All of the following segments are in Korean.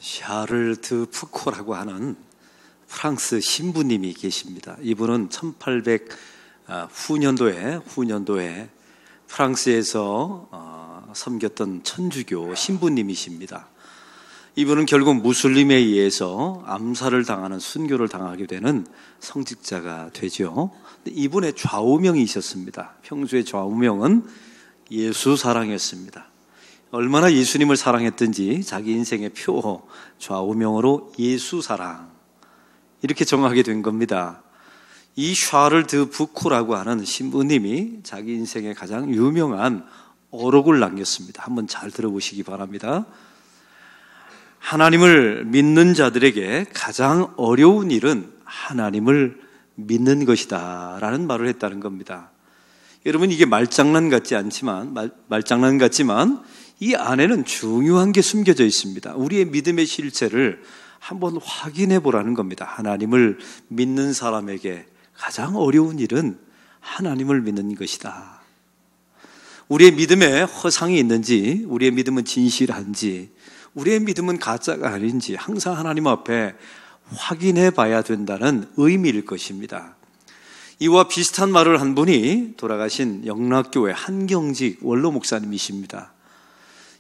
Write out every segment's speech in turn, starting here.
샤를 드 푸코라고 하는 프랑스 신부님이 계십니다. 이분은 1800 후년도에 프랑스에서 섬겼던 천주교 신부님이십니다. 이분은 결국 무슬림에 의해서 암살을 당하는 순교를 당하게 되는 성직자가 되죠. 이분의 좌우명이 있었습니다. 평소의 좌우명은 예수 사랑이었습니다. 얼마나 예수님을 사랑했든지 자기 인생의 표 좌우명으로 예수 사랑 이렇게 정하게 된 겁니다. 이 샤를 드 부쿠라고 하는 신부님이 자기 인생의 가장 유명한 어록을 남겼습니다. 한번 잘 들어보시기 바랍니다. 하나님을 믿는 자들에게 가장 어려운 일은 하나님을 믿는 것이다 라는 말을 했다는 겁니다. 여러분, 이게 말장난 같지만 이 안에는 중요한 게 숨겨져 있습니다. 우리의 믿음의 실체를 한번 확인해 보라는 겁니다. 하나님을 믿는 사람에게 가장 어려운 일은 하나님을 믿는 것이다. 우리의 믿음에 허상이 있는지, 우리의 믿음은 진실한지, 우리의 믿음은 가짜가 아닌지 항상 하나님 앞에 확인해 봐야 된다는 의미일 것입니다. 이와 비슷한 말을 한 분이 돌아가신 영락교회 한경직 원로 목사님이십니다.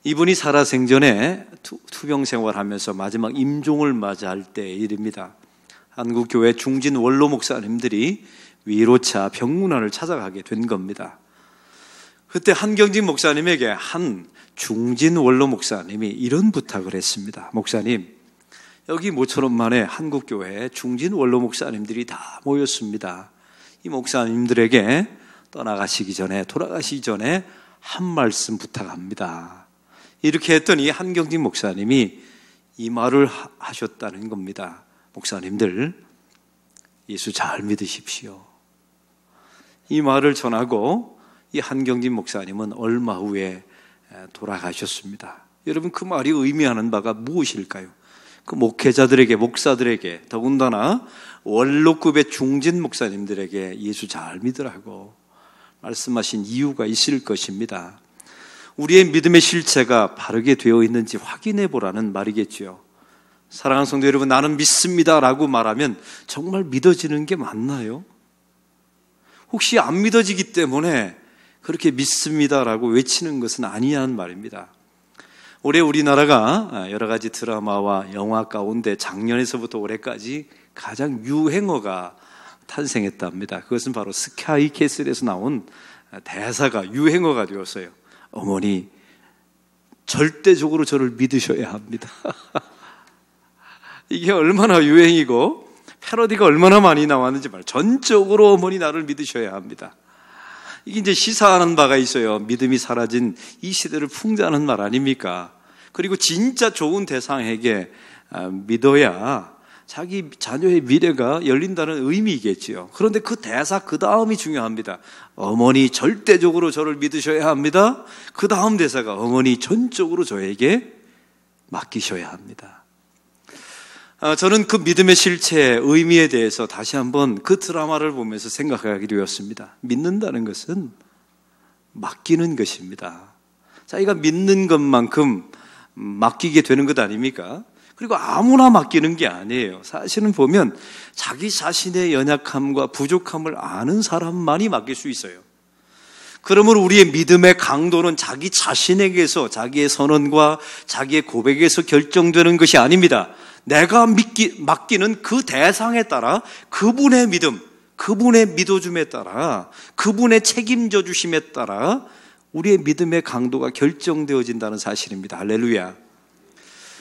이분이 살아생전에 투병 생활하면서 마지막 임종을 맞이할 때의 일입니다. 한국교회 중진 원로 목사님들이 위로차 병문안을 찾아가게 된 겁니다. 그때 한경직 목사님에게 한 중진 원로 목사님이 이런 부탁을 했습니다. 목사님, 여기 모처럼 만에 한국교회 중진 원로 목사님들이 다 모였습니다. 이 목사님들에게 돌아가시기 전에 한 말씀 부탁합니다. 이렇게 했더니 한경직 목사님이 이 말을 하셨다는 겁니다. 목사님들, 예수 잘 믿으십시오. 이 말을 전하고 이 한경직 목사님은 얼마 후에 돌아가셨습니다. 여러분, 그 말이 의미하는 바가 무엇일까요? 그 목회자들에게, 목사들에게, 더군다나 원로급의 중진 목사님들에게 예수 잘 믿으라고 말씀하신 이유가 있을 것입니다. 우리의 믿음의 실체가 바르게 되어 있는지 확인해 보라는 말이겠죠. 사랑하는 성도 여러분, 나는 믿습니다 라고 말하면 정말 믿어지는 게 맞나요? 혹시 안 믿어지기 때문에 그렇게 믿습니다라고 외치는 것은 아니란 말입니다. 올해 우리나라가 여러 가지 드라마와 영화 가운데 작년에서부터 올해까지 가장 유행어가 탄생했답니다. 그것은 바로 스카이캐슬에서 나온 대사가 유행어가 되었어요. 어머니, 절대적으로 저를 믿으셔야 합니다. 이게 얼마나 유행이고 패러디가 얼마나 많이 나왔는지 말이에요. 전적으로 어머니 나를 믿으셔야 합니다. 이게 이제 시사하는 바가 있어요. 믿음이 사라진 이 시대를 풍자하는 말 아닙니까? 그리고 진짜 좋은 대상에게 믿어야 자기 자녀의 미래가 열린다는 의미이겠지요. 그런데 그 대사 그 다음이 중요합니다. 어머니 절대적으로 저를 믿으셔야 합니다. 그 다음 대사가 어머니 전적으로 저에게 맡기셔야 합니다. 저는 그 믿음의 실체의 의미에 대해서 다시 한번 그 드라마를 보면서 생각하게 되었습니다. 믿는다는 것은 맡기는 것입니다. 자기가 믿는 것만큼 맡기게 되는 것 아닙니까? 그리고 아무나 맡기는 게 아니에요. 사실은 보면 자기 자신의 연약함과 부족함을 아는 사람만이 맡길 수 있어요. 그러므로 우리의 믿음의 강도는 자기 자신에게서, 자기의 선언과 자기의 고백에서 결정되는 것이 아닙니다. 내가 맡기는 그 대상에 따라 그분의 믿음, 그분의 믿어줌에 따라, 그분의 책임져 주심에 따라 우리의 믿음의 강도가 결정되어진다는 사실입니다. 할렐루야.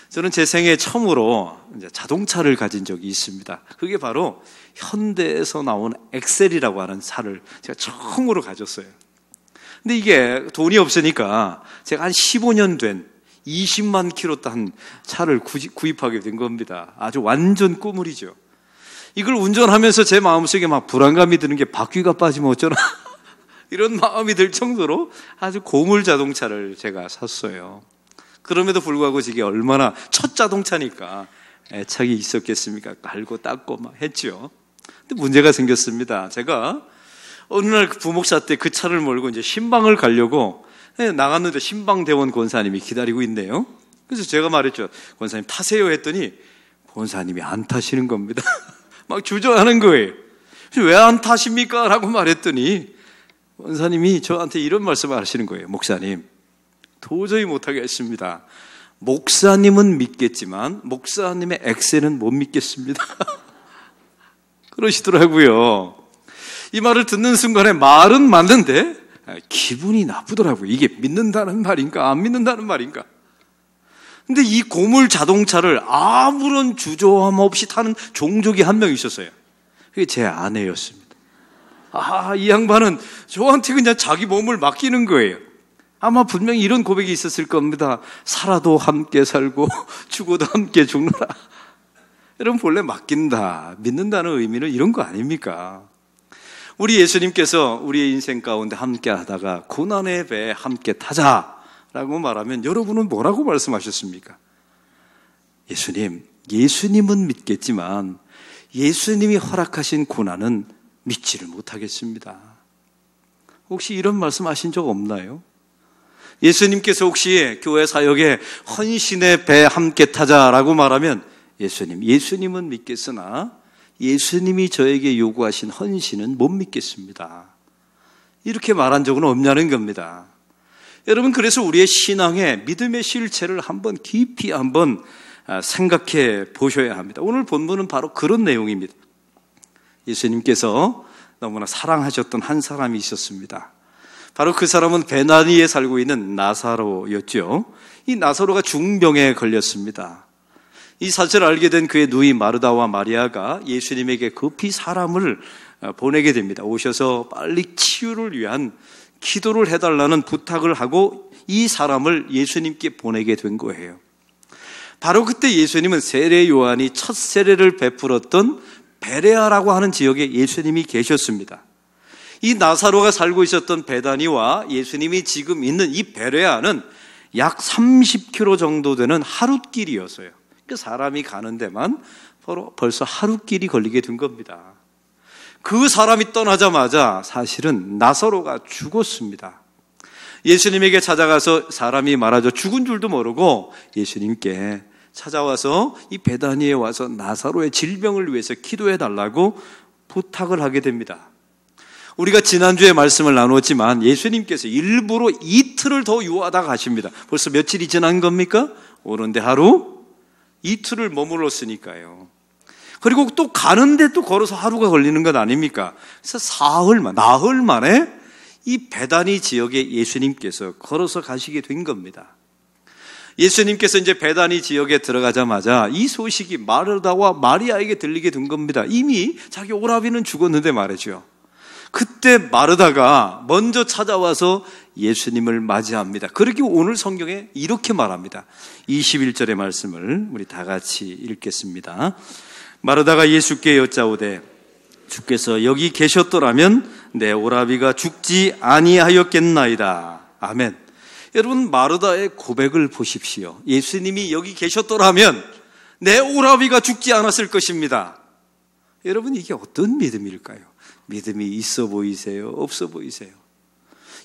저는 제 생애 처음으로 이제 자동차를 가진 적이 있습니다. 그게 바로 현대에서 나온 엑셀이라고 하는 차를 제가 처음으로 가졌어요. 근데 이게 돈이 없으니까 제가 한 15년 된 20만 킬로 딴 차를 구입하게 된 겁니다. 아주 완전 꾸물이죠. 이걸 운전하면서 제 마음속에 막 불안감이 드는 게 바퀴가 빠지면 어쩌나 이런 마음이 들 정도로 아주 고물 자동차를 제가 샀어요. 그럼에도 불구하고 이게 얼마나 첫 자동차니까 애착이 있었겠습니까? 갈고 닦고 막 했죠. 근데 문제가 생겼습니다. 제가 어느 날 부목사 때 그 차를 몰고 이제 신방을 가려고 나갔는데 신방대원 권사님이 기다리고 있네요. 그래서 제가 말했죠. 권사님 타세요 했더니 권사님이 안 타시는 겁니다. 막 주저하는 거예요. 왜 안 타십니까? 라고 말했더니 권사님이 저한테 이런 말씀을 하시는 거예요. 목사님, 도저히 못하겠습니다. 목사님은 믿겠지만 목사님의 엑셀은 못 믿겠습니다. 그러시더라고요. 이 말을 듣는 순간에 말은 맞는데 기분이 나쁘더라고요. 이게 믿는다는 말인가 안 믿는다는 말인가. 근데 이 고물 자동차를 아무런 주저함 없이 타는 종족이 한 명 있었어요. 그게 제 아내였습니다. 이 양반은 저한테 그냥 자기 몸을 맡기는 거예요. 아마 분명히 이런 고백이 있었을 겁니다. 살아도 함께 살고 죽어도 함께 죽노라. 여러분, 본래 맡긴다, 믿는다는 의미는 이런 거 아닙니까? 우리 예수님께서 우리의 인생 가운데 함께 하다가 고난의 배에 함께 타자라고 말하면 여러분은 뭐라고 말씀하셨습니까? 예수님은 믿겠지만 예수님이 허락하신 고난은 믿지를 못하겠습니다. 혹시 이런 말씀 하신 적 없나요? 예수님께서 혹시 교회 사역에 헌신의 배에 함께 타자라고 말하면 예수님은 믿겠으나 예수님이 저에게 요구하신 헌신은 못 믿겠습니다. 이렇게 말한 적은 없냐는 겁니다. 여러분, 그래서 우리의 신앙의 믿음의 실체를 한번 깊이 한번 생각해 보셔야 합니다. 오늘 본문은 바로 그런 내용입니다. 예수님께서 너무나 사랑하셨던 한 사람이 있었습니다. 바로 그 사람은 베나니에 살고 있는 나사로였죠. 이 나사로가 중병에 걸렸습니다. 이 사실을 알게 된 그의 누이 마르다와 마리아가 예수님에게 급히 사람을 보내게 됩니다. 오셔서 빨리 치유를 위한 기도를 해달라는 부탁을 하고 이 사람을 예수님께 보내게 된 거예요. 바로 그때 예수님은 세례 요한이 첫 세례를 베풀었던 베레아라고 하는 지역에 예수님이 계셨습니다. 이 나사로가 살고 있었던 베다니와 예수님이 지금 있는 이 베레아는 약 30km 정도 되는 하룻길이었어요. 그 사람이 가는 데만 벌써 하룻길이 걸리게 된 겁니다. 그 사람이 떠나자마자 사실은 나사로가 죽었습니다. 예수님에게 찾아가서 사람이 말하죠. 죽은 줄도 모르고 예수님께 찾아와서 이 베다니에 와서 나사로의 질병을 위해서 기도해 달라고 부탁을 하게 됩니다. 우리가 지난주에 말씀을 나눴지만 예수님께서 일부러 이틀을 더 유하다 가십니다. 벌써 며칠이 지난 겁니까? 오는데 하루, 이틀을 머물렀으니까요. 그리고 또 가는데 또 걸어서 하루가 걸리는 것 아닙니까? 그래서 나흘 만에 이 베다니 지역에 예수님께서 걸어서 가시게 된 겁니다. 예수님께서 이제 베다니 지역에 들어가자마자 이 소식이 마르다와 마리아에게 들리게 된 겁니다. 이미 자기 오라비는 죽었는데 말이죠. 그때 마르다가 먼저 찾아와서 예수님을 맞이합니다. 그렇게 오늘 성경에 이렇게 말합니다. 21절의 말씀을 우리 다 같이 읽겠습니다. 마르다가 예수께 여짜오되 주께서 여기 계셨더라면 내 오라비가 죽지 아니하였겠나이다. 아멘. 여러분, 마르다의 고백을 보십시오. 예수님이 여기 계셨더라면 내 오라비가 죽지 않았을 것입니다. 여러분, 이게 어떤 믿음일까요? 믿음이 있어 보이세요? 없어 보이세요?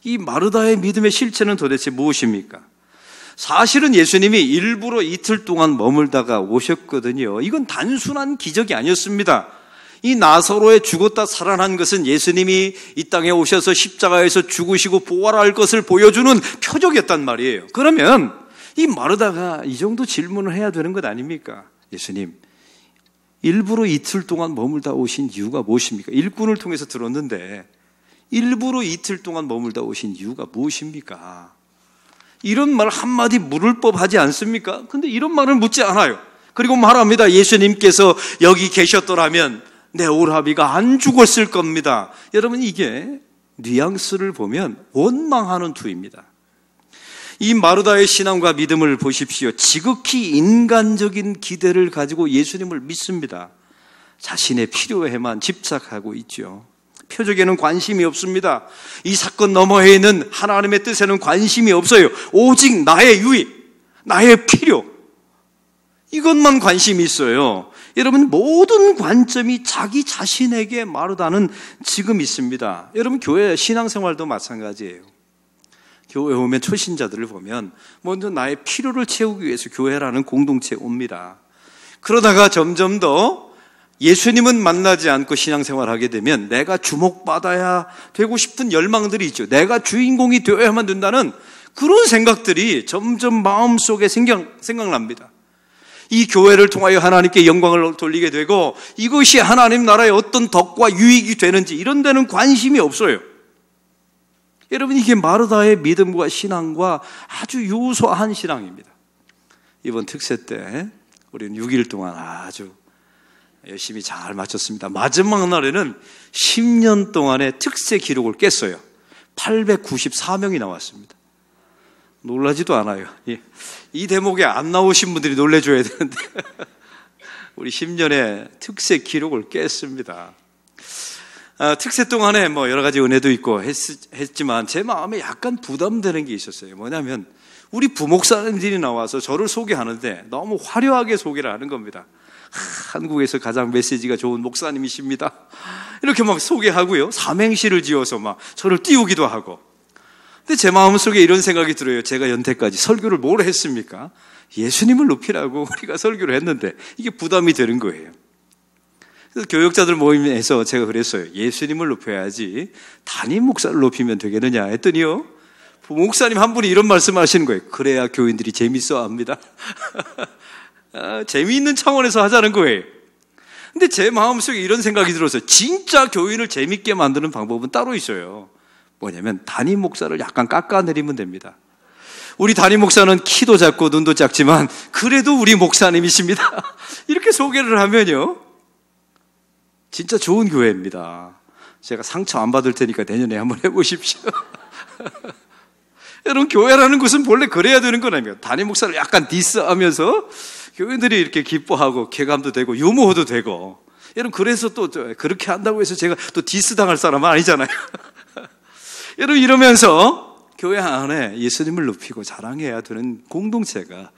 이 마르다의 믿음의 실체는 도대체 무엇입니까? 사실은 예수님이 일부러 이틀 동안 머물다가 오셨거든요. 이건 단순한 기적이 아니었습니다. 이 나사로의 죽었다 살아난 것은 예수님이 이 땅에 오셔서 십자가에서 죽으시고 부활할 것을 보여주는 표적이었단 말이에요. 그러면 이 마르다가 이 정도 질문을 해야 되는 것 아닙니까? 예수님, 일부러 이틀 동안 머물다 오신 이유가 무엇입니까? 일꾼을 통해서 들었는데 일부러 이틀 동안 머물다 오신 이유가 무엇입니까? 이런 말 한마디 물을 법하지 않습니까? 근데 이런 말을 묻지 않아요. 그리고 말합니다. 예수님께서 여기 계셨더라면 내 오라비가 안 죽었을 겁니다. 여러분, 이게 뉘앙스를 보면 원망하는 투입니다. 이 마르다의 신앙과 믿음을 보십시오. 지극히 인간적인 기대를 가지고 예수님을 믿습니다. 자신의 필요에만 집착하고 있죠. 표적에는 관심이 없습니다. 이 사건 너머에 있는 하나님의 뜻에는 관심이 없어요. 오직 나의 유익, 나의 필요, 이것만 관심이 있어요. 여러분, 모든 관점이 자기 자신에게 마르다는 지금 있습니다. 여러분, 교회 신앙생활도 마찬가지예요. 교회 오면 초신자들을 보면 먼저 나의 필요를 채우기 위해서 교회라는 공동체에 옵니다. 그러다가 점점 더 예수님은 만나지 않고 신앙생활하게 되면 내가 주목받아야 되고 싶은 열망들이 있죠. 내가 주인공이 되어야만 된다는 그런 생각들이 점점 마음속에 생각납니다. 이 교회를 통하여 하나님께 영광을 돌리게 되고 이것이 하나님 나라의 어떤 덕과 유익이 되는지 이런 데는 관심이 없어요. 여러분, 이게 마르다의 믿음과 신앙과 아주 유사한 신앙입니다. 이번 특세 때 우리는 6일 동안 아주 열심히 잘 마쳤습니다. 마지막 날에는 10년 동안의 특세 기록을 깼어요. 894명이 나왔습니다. 놀라지도 않아요. 이 대목에 안 나오신 분들이 놀래줘야 되는데 우리 10년의 특세 기록을 깼습니다. 특세 동안에 여러 가지 은혜도 있고 했지만 제 마음에 약간 부담되는 게 있었어요. 뭐냐면 우리 부목사님들이 나와서 저를 소개하는데 너무 화려하게 소개를 하는 겁니다. 한국에서 가장 메시지가 좋은 목사님이십니다. 이렇게 막 소개하고요. 삼행시를 지어서 막 저를 띄우기도 하고. 근데 제 마음속에 이런 생각이 들어요. 제가 연태까지 설교를 뭘 했습니까? 예수님을 높이라고 우리가 설교를 했는데 이게 부담이 되는 거예요. 그래서 교역자들 모임에서 제가 그랬어요. 예수님을 높여야지 담임 목사를 높이면 되겠느냐 했더니요, 목사님 한 분이 이런 말씀을 하시는 거예요. 그래야 교인들이 재밌어 합니다. 재미있는 차원에서 하자는 거예요. 근데 제 마음속에 이런 생각이 들어서 진짜 교인을 재밌게 만드는 방법은 따로 있어요. 뭐냐면 담임 목사를 약간 깎아내리면 됩니다. 우리 담임 목사는 키도 작고 눈도 작지만 그래도 우리 목사님이십니다. 이렇게 소개를 하면요, 진짜 좋은 교회입니다. 제가 상처 안 받을 테니까 내년에 한번 해보십시오. 여러분, 교회라는 것은 본래 그래야 되는 거라며. 담임 목사를 약간 디스하면서 교인들이 이렇게 기뻐하고 쾌감도 되고 유머도 되고. 여러분, 그래서 또 그렇게 한다고 해서 제가 또 디스 당할 사람은 아니잖아요. 여러분, 이러면서 교회 안에 예수님을 높이고 자랑해야 되는 공동체가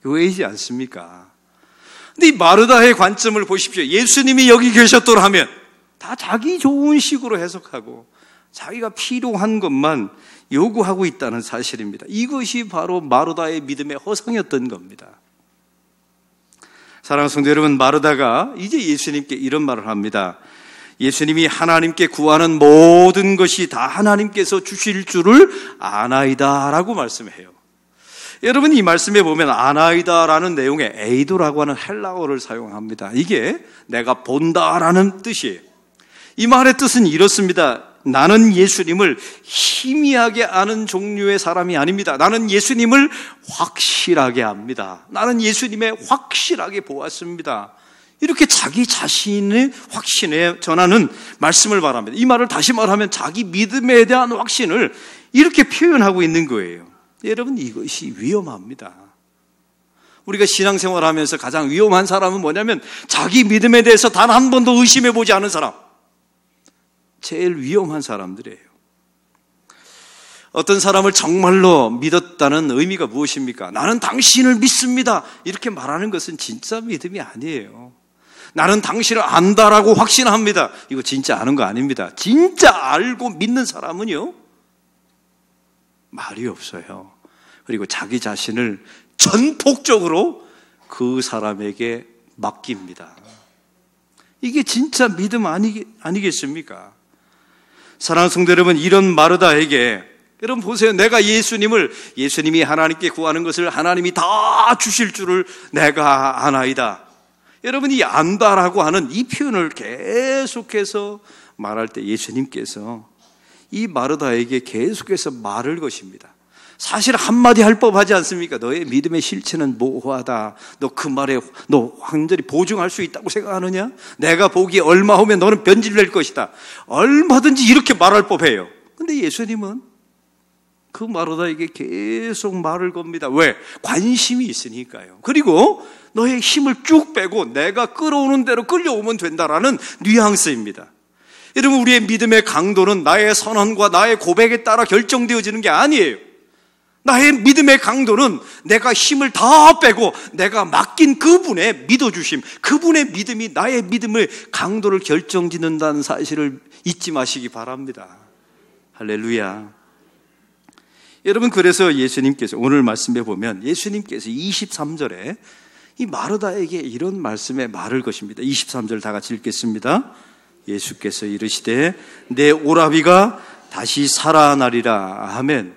교회이지 않습니까? 근데 이 마르다의 관점을 보십시오. 예수님이 여기 계셨더라면 다 자기 좋은 식으로 해석하고 자기가 필요한 것만 요구하고 있다는 사실입니다. 이것이 바로 마르다의 믿음의 허상이었던 겁니다. 사랑하는 성도 여러분, 마르다가 이제 예수님께 이런 말을 합니다. 예수님이 하나님께 구하는 모든 것이 다 하나님께서 주실 줄을 아나이다 라고 말씀해요. 여러분, 이 말씀에 보면 아나이다라는 내용의 에이도라고 하는 헬라어를 사용합니다. 이게 내가 본다라는 뜻이에요. 이 말의 뜻은 이렇습니다. 나는 예수님을 희미하게 아는 종류의 사람이 아닙니다. 나는 예수님을 확실하게 압니다. 나는 예수님의 확실하게 보았습니다. 이렇게 자기 자신의 확신에 전하는 말씀을 말합니다. 이 말을 다시 말하면 자기 믿음에 대한 확신을 이렇게 표현하고 있는 거예요. 여러분, 이것이 위험합니다. 우리가 신앙생활하면서 가장 위험한 사람은 뭐냐면 자기 믿음에 대해서 단 한 번도 의심해보지 않은 사람. 제일 위험한 사람들이에요. 어떤 사람을 정말로 믿었다는 의미가 무엇입니까? 나는 당신을 믿습니다. 이렇게 말하는 것은 진짜 믿음이 아니에요. 나는 당신을 안다라고 확신합니다. 이거 진짜 아는 거 아닙니다. 진짜 알고 믿는 사람은요, 말이 없어요. 그리고 자기 자신을 전폭적으로 그 사람에게 맡깁니다. 이게 진짜 믿음 아니겠습니까? 사랑하는 성도 여러분, 이런 마르다에게 여러분 보세요. 내가 예수님이 하나님께 구하는 것을 하나님이 다 주실 줄을 내가 아나이다. 여러분, 이 안다라고 하는 이 표현을 계속해서 말할 때 예수님께서 이 마르다에게 계속해서 말을 것입니다. 사실 한마디 할 법하지 않습니까? 너의 믿음의 실체는 모호하다. 너 그 말에 너 완전히 보증할 수 있다고 생각하느냐? 내가 보기에 얼마 후면 너는 변질될 것이다. 얼마든지 이렇게 말할 법해요. 근데 예수님은 그 마르다에게 계속 말을 겁니다. 왜? 관심이 있으니까요. 그리고 너의 힘을 쭉 빼고 내가 끌어오는 대로 끌려오면 된다라는 뉘앙스입니다. 여러분, 우리의 믿음의 강도는 나의 선언과 나의 고백에 따라 결정되어지는 게 아니에요. 나의 믿음의 강도는 내가 힘을 다 빼고 내가 맡긴 그분의 믿어주심, 그분의 믿음이 나의 믿음의 강도를 결정짓는다는 사실을 잊지 마시기 바랍니다. 할렐루야. 여러분, 그래서 예수님께서 오늘 말씀해 보면 예수님께서 23절에 이 마르다에게 이런 말씀에 말을 것입니다. 23절 다 같이 읽겠습니다. 예수께서 이르시되 내 오라비가 다시 살아나리라. 아멘.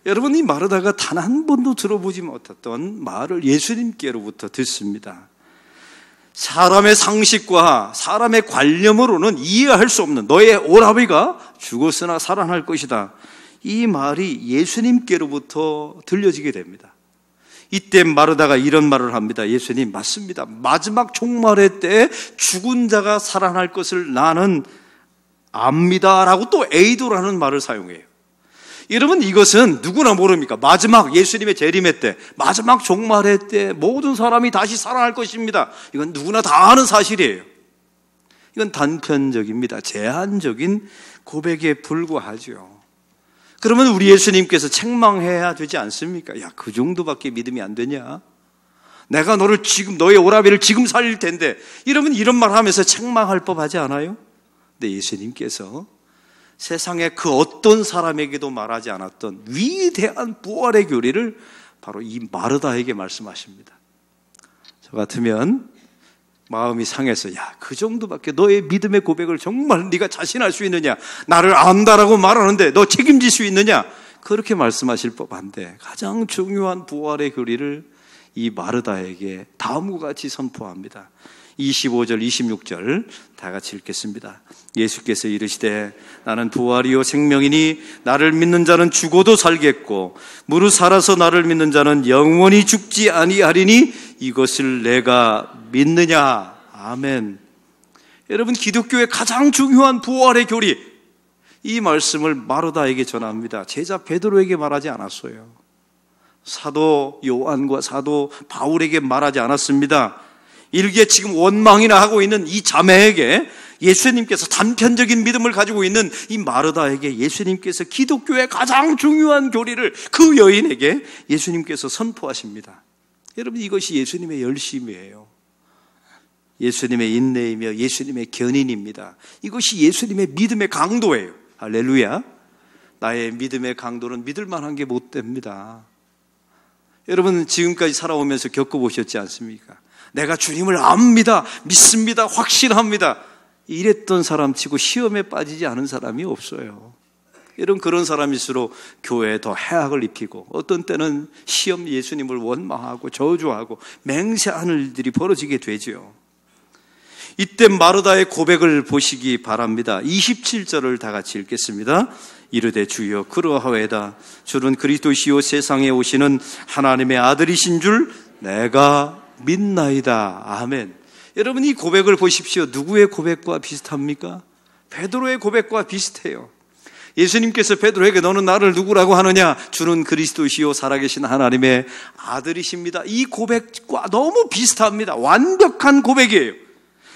여러분, 이 마르다가 단 한 번도 들어보지 못했던 말을 예수님께로부터 듣습니다. 사람의 상식과 사람의 관념으로는 이해할 수 없는 너의 오라비가 죽었으나 살아날 것이다. 이 말이 예수님께로부터 들려지게 됩니다. 이때 마르다가 이런 말을 합니다. 예수님, 맞습니다. 마지막 종말의 때에 죽은 자가 살아날 것을 나는 압니다. 라고 또 에이도라는 말을 사용해요. 여러분, 이것은 누구나 모릅니까? 마지막 예수님의 재림의 때, 마지막 종말의 때 모든 사람이 다시 살아날 것입니다. 이건 누구나 다 아는 사실이에요. 이건 단편적입니다. 제한적인 고백에 불과하죠. 그러면 우리 예수님께서 책망해야 되지 않습니까? 야, 그 정도밖에 믿음이 안 되냐? 내가 너를 지금, 너의 오라비를 지금 살릴 텐데, 이러면 이런 말 하면서 책망할 법하지 않아요? 근데 예수님께서 세상에 그 어떤 사람에게도 말하지 않았던 위대한 부활의 교리를 바로 이 마르다에게 말씀하십니다. 저 같으면 마음이 상해서, 야, 그 정도밖에 너의 믿음의 고백을 정말 네가 자신할 수 있느냐? 나를 안다라고 말하는데 너 책임질 수 있느냐? 그렇게 말씀하실 법한데 가장 중요한 부활의 교리를 이 마르다에게 다음과 같이 선포합니다. 25절, 26절 다 같이 읽겠습니다. 예수께서 이르시되 나는 부활이요 생명이니 나를 믿는 자는 죽어도 살겠고 무릇 살아서 나를 믿는 자는 영원히 죽지 아니하리니 이것을 내가 믿느냐? 아멘. 여러분, 기독교의 가장 중요한 부활의 교리, 이 말씀을 마르다에게 전합니다. 제자 베드로에게 말하지 않았어요. 사도 요한과 사도 바울에게 말하지 않았습니다. 일개 지금 원망이나 하고 있는 이 자매에게 예수님께서 단편적인 믿음을 가지고 있는 이 마르다에게 예수님께서 기독교의 가장 중요한 교리를 그 여인에게 예수님께서 선포하십니다. 여러분, 이것이 예수님의 열심이에요. 예수님의 인내이며 예수님의 견인입니다. 이것이 예수님의 믿음의 강도예요. 할렐루야. 나의 믿음의 강도는 믿을 만한 게 못 됩니다. 여러분, 지금까지 살아오면서 겪어보셨지 않습니까? 내가 주님을 압니다, 믿습니다, 확신합니다, 이랬던 사람 치고 시험에 빠지지 않은 사람이 없어요. 여러분, 그런 사람일수록 교회에 더 해악을 입히고 어떤 때는 시험 예수님을 원망하고 저주하고 맹세하는 일들이 벌어지게 되죠. 이때 마르다의 고백을 보시기 바랍니다. 27절을 다 같이 읽겠습니다. 이르되 주여 그러하외다. 주는 그리스도시요 세상에 오시는 하나님의 아들이신 줄 내가 믿나이다. 아멘. 여러분, 이 고백을 보십시오. 누구의 고백과 비슷합니까? 베드로의 고백과 비슷해요. 예수님께서 베드로에게 너는 나를 누구라고 하느냐? 주는 그리스도시요 살아계신 하나님의 아들이십니다. 이 고백과 너무 비슷합니다. 완벽한 고백이에요.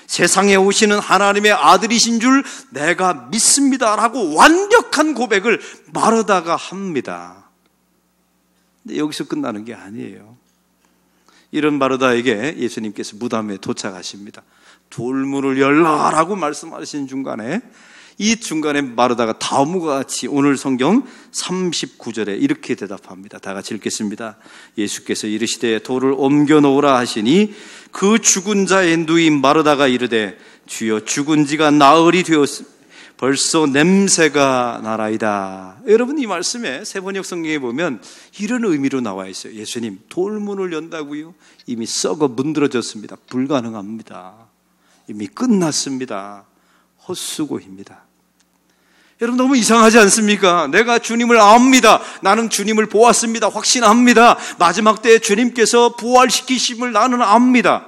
세상에 오시는 하나님의 아들이신 줄 내가 믿습니다 라고 완벽한 고백을 마르다가 합니다. 근데 여기서 끝나는 게 아니에요. 이런 마르다에게 예수님께서 무덤에 도착하십니다. 돌문을 열라라고 말씀하신 중간에, 이 중간에 마르다가 다음과 같이 오늘 성경 39절에 이렇게 대답합니다. 다 같이 읽겠습니다. 예수께서 이르시되 돌을 옮겨 놓으라 하시니 그 죽은 자의 누인 마르다가 이르되 주여 죽은 지가 나흘이 되었으니 벌써 냄새가 나라이다. 여러분, 이 말씀에 세번역 성경에 보면 이런 의미로 나와 있어요. 예수님, 돌문을 연다고요? 이미 썩어 문드러졌습니다. 불가능합니다. 이미 끝났습니다. 헛수고입니다. 여러분, 너무 이상하지 않습니까? 내가 주님을 압니다. 나는 주님을 보았습니다. 확신합니다. 마지막 때에 주님께서 부활시키심을 나는 압니다.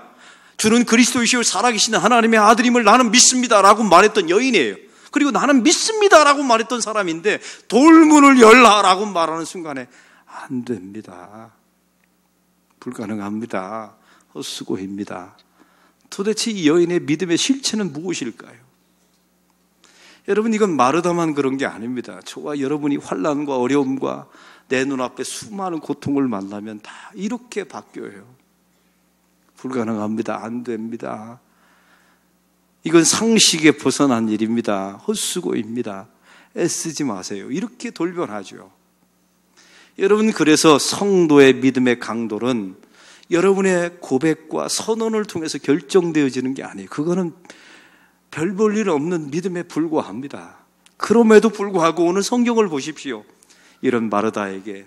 주는 그리스도이시오 살아계신 하나님의 아들임을 나는 믿습니다 라고 말했던 여인이에요. 그리고 나는 믿습니다 라고 말했던 사람인데 돌문을 열라 라고 말하는 순간에 안 됩니다. 불가능합니다. 헛수고입니다. 도대체 이 여인의 믿음의 실체는 무엇일까요? 여러분, 이건 마르다만 그런 게 아닙니다. 저와 여러분이 환난과 어려움과 내 눈앞에 수많은 고통을 만나면 다 이렇게 바뀌어요. 불가능합니다. 안 됩니다. 이건 상식에 벗어난 일입니다. 헛수고입니다. 애쓰지 마세요. 이렇게 돌변하죠. 여러분, 그래서 성도의 믿음의 강도는 여러분의 고백과 선언을 통해서 결정되어지는 게 아니에요. 그거는 별 볼 일 없는 믿음에 불과합니다. 그럼에도 불구하고 오늘 성경을 보십시오. 이런 마르다에게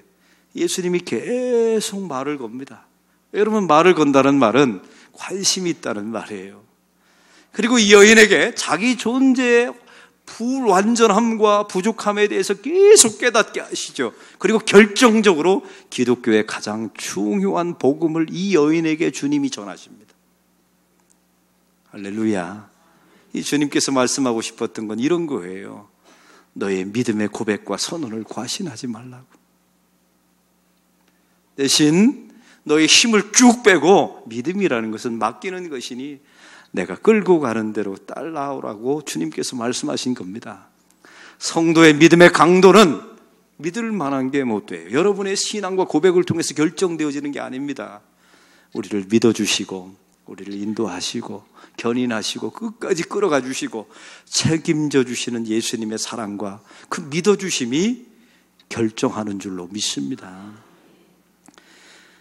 예수님이 계속 말을 겁니다. 여러분, 말을 건다는 말은 관심이 있다는 말이에요. 그리고 이 여인에게 자기 존재의 불완전함과 부족함에 대해서 계속 깨닫게 하시죠. 그리고 결정적으로 기독교의 가장 중요한 복음을 이 여인에게 주님이 전하십니다. 할렐루야. 이 주님께서 말씀하고 싶었던 건 이런 거예요. 너의 믿음의 고백과 선언을 과신하지 말라고. 대신 너의 힘을 쭉 빼고, 믿음이라는 것은 맡기는 것이니 내가 끌고 가는 대로 따라오라고 주님께서 말씀하신 겁니다. 성도의 믿음의 강도는 믿을 만한 게 못 돼요. 여러분의 신앙과 고백을 통해서 결정되어지는 게 아닙니다. 우리를 믿어주시고, 우리를 인도하시고, 견인하시고, 끝까지 끌어가 주시고, 책임져 주시는 예수님의 사랑과 그 믿어주심이 결정하는 줄로 믿습니다.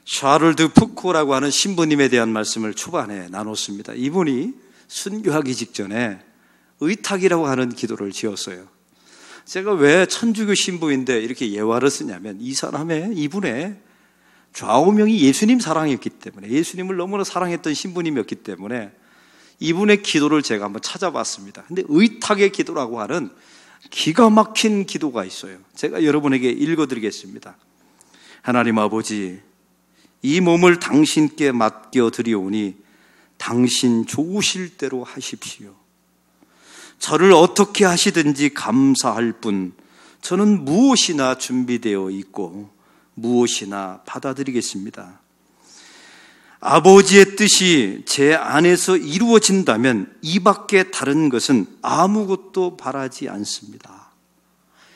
샤를드 푸코라고 하는 신부님에 대한 말씀을 초반에 나눴습니다. 이분이 순교하기 직전에 의탁이라고 하는 기도를 지었어요. 제가 왜 천주교 신부인데 이렇게 예화를 쓰냐면, 이분의 좌우명이 예수님 사랑이었기 때문에, 예수님을 너무나 사랑했던 신부님이었기 때문에 이분의 기도를 제가 한번 찾아봤습니다. 근데 의탁의 기도라고 하는 기가 막힌 기도가 있어요. 제가 여러분에게 읽어드리겠습니다. 하나님 아버지, 이 몸을 당신께 맡겨드리오니 당신 좋으실 대로 하십시오. 저를 어떻게 하시든지 감사할 뿐 저는 무엇이나 준비되어 있고 무엇이나 받아들이겠습니다. 아버지의 뜻이 제 안에서 이루어진다면 이 밖에 다른 것은 아무것도 바라지 않습니다.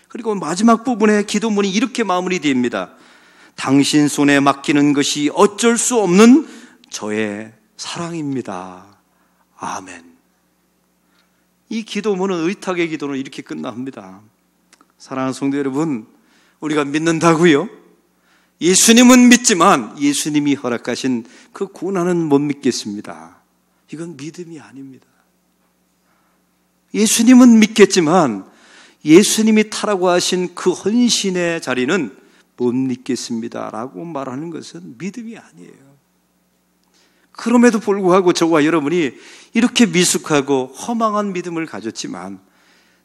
그리고 마지막 부분의 기도문이 이렇게 마무리됩니다. 당신 손에 맡기는 것이 어쩔 수 없는 저의 사랑입니다. 아멘. 이 기도문은, 의탁의 기도는 이렇게 끝납니다. 사랑하는 성도 여러분, 우리가 믿는다고요? 예수님은 믿지만 예수님이 허락하신 그 고난은 못 믿겠습니다. 이건 믿음이 아닙니다. 예수님은 믿겠지만 예수님이 타라고 하신 그 헌신의 자리는 못 믿겠습니다 라고 말하는 것은 믿음이 아니에요. 그럼에도 불구하고 저와 여러분이 이렇게 미숙하고 허망한 믿음을 가졌지만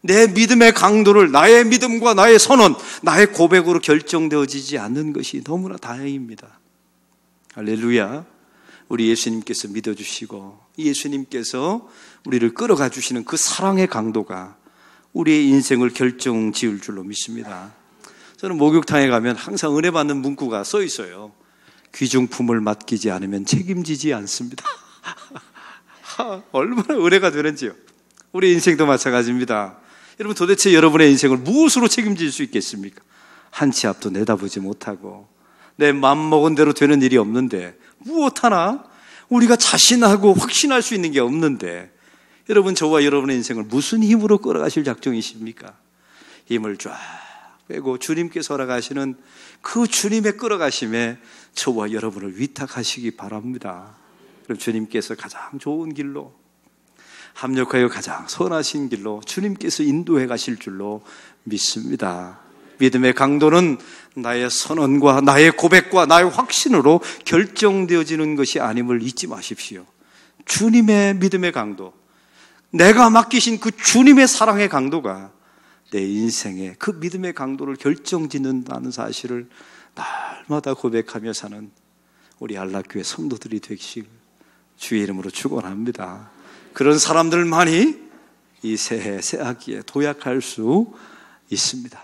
내 믿음의 강도를 나의 믿음과 나의 선언, 나의 고백으로 결정되어지지 않는 것이 너무나 다행입니다. 할렐루야. 우리 예수님께서 믿어주시고 예수님께서 우리를 끌어가 주시는 그 사랑의 강도가 우리의 인생을 결정지을 줄로 믿습니다. 저는 목욕탕에 가면 항상 은혜 받는 문구가 써 있어요. 귀중품을 맡기지 않으면 책임지지 않습니다. 얼마나 은혜가 되는지요. 우리 인생도 마찬가지입니다. 여러분, 도대체 여러분의 인생을 무엇으로 책임질 수 있겠습니까? 한 치 앞도 내다보지 못하고 내 맘먹은 대로 되는 일이 없는데 무엇 하나 우리가 자신하고 확신할 수 있는 게 없는데, 여러분, 저와 여러분의 인생을 무슨 힘으로 끌어가실 작정이십니까? 힘을 쫙 빼고 주님께서 허락하시는 그 주님의 끌어가심에 저와 여러분을 위탁하시기 바랍니다. 그럼 주님께서 가장 좋은 길로, 합력하여 가장 선하신 길로 주님께서 인도해 가실 줄로 믿습니다. 믿음의 강도는 나의 선언과 나의 고백과 나의 확신으로 결정되어지는 것이 아님을 잊지 마십시오. 주님의 믿음의 강도, 내가 맡기신 그 주님의 사랑의 강도가 내 인생의 그 믿음의 강도를 결정짓는다는 사실을 날마다 고백하며 사는 우리 안락교회 성도들이 되시길 주의 이름으로 축원합니다. 그런 사람들만이 이 새해 새학기에 도약할 수 있습니다.